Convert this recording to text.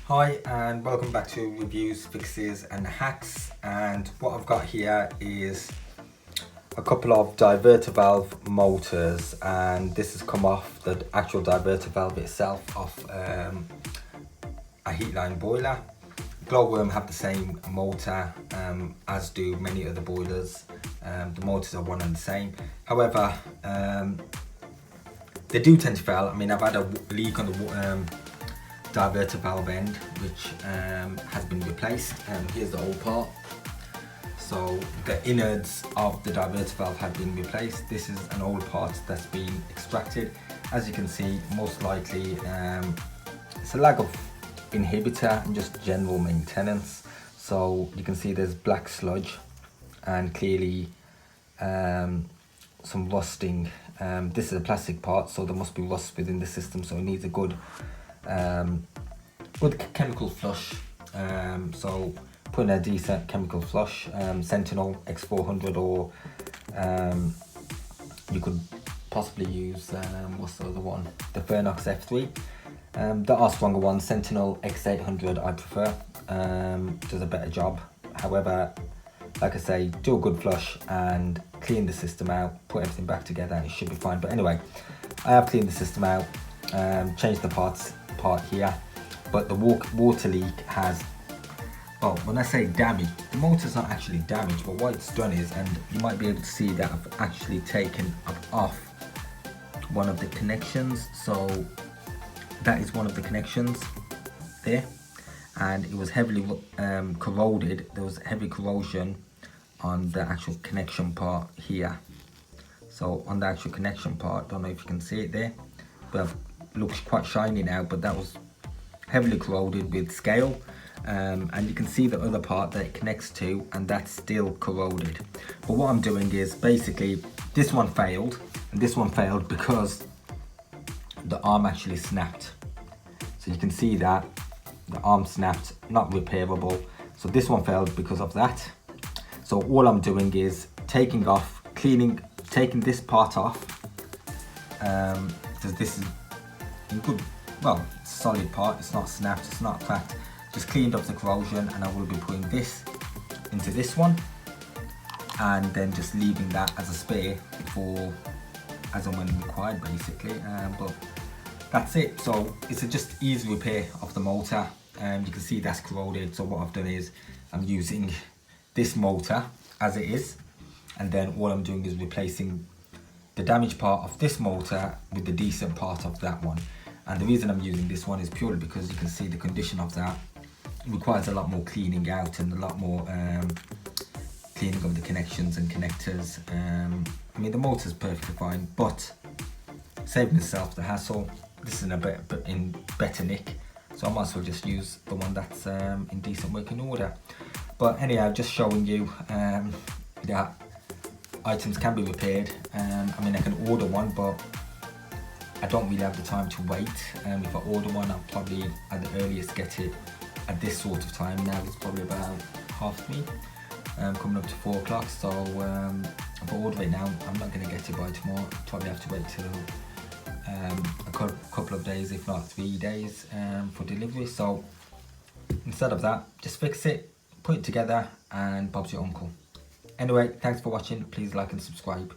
Hi and welcome back to reviews, fixes and hacks, and what I've got here is a couple of diverter valve motors, and this has come off the actual diverter valve itself off a heatline boiler. Glowworm have the same motor as do many other boilers. The motors are one and the same. However, they do tend to fail. I mean, I've had a leak on the diverter valve end, which has been replaced. Here's the old part. So the innards of the diverter valve have been replaced. This is an old part that's been extracted. As you can see, most likely it's a lack of inhibitor and just general maintenance. So you can see there's black sludge and clearly some rusting. This is a plastic part, so there must be rust within the system, so it needs a good chemical flush. So put in a decent chemical flush, Sentinel X400, or you could possibly use what's the other one, the Fernox F3. There are stronger ones. Sentinel X800 I prefer, does a better job. However, like I say, do a good flush and clean the system out, put everything back together and it should be fine. But anyway, I have cleaned the system out, changed the part here, but the water leak has, well, when I say damage, the motor's not actually damaged, but what it's done is, and you might be able to see that I've actually taken off one of the connections. So that is one of the connections there, and it was heavily corroded. There was heavy corrosion on the actual connection part here. So on the actual connection part, don't know if you can see it there, but it looks quite shiny now, but that was heavily corroded with scale. And you can see the other part that it connects to, and that's still corroded. But what I'm doing is basically, this one failed, and this one failed because the arm actually snapped. So you can see that the arm snapped, not repairable. So this one failed because of that. So all I'm doing is taking this part off, because this is in good, well, solid part. It's not snapped, it's not cracked. Just cleaned up the corrosion, and I will be putting this into this one, and then just leaving that as a spare for as and when required, basically. But that's it. So it's a just easy repair of the motor. You can see that's corroded. So what I've done is I'm using this motor as it is, and then all I'm doing is replacing the damaged part of this motor with the decent part of that one. And the reason I'm using this one is purely because you can see the condition of that. It requires a lot more cleaning out and a lot more cleaning of the connections and connectors. I mean, the motor's perfectly fine, but saving yourself the hassle. This is in better nick, so I might as well just use the one that's in decent working order. But anyhow, just showing you that items can be repaired. I mean, I can order one, but I don't really have the time to wait. If I order one, I'll probably at the earliest get it at this sort of time. Now it's probably about 3:30, coming up to 4 o'clock. So if I order it now, I'm not going to get it by tomorrow. I'll probably have to wait till a couple of days, if not 3 days, for delivery. So instead of that, just fix it, put it together, and Bob's your uncle. Anyway, thanks for watching. Please like and subscribe.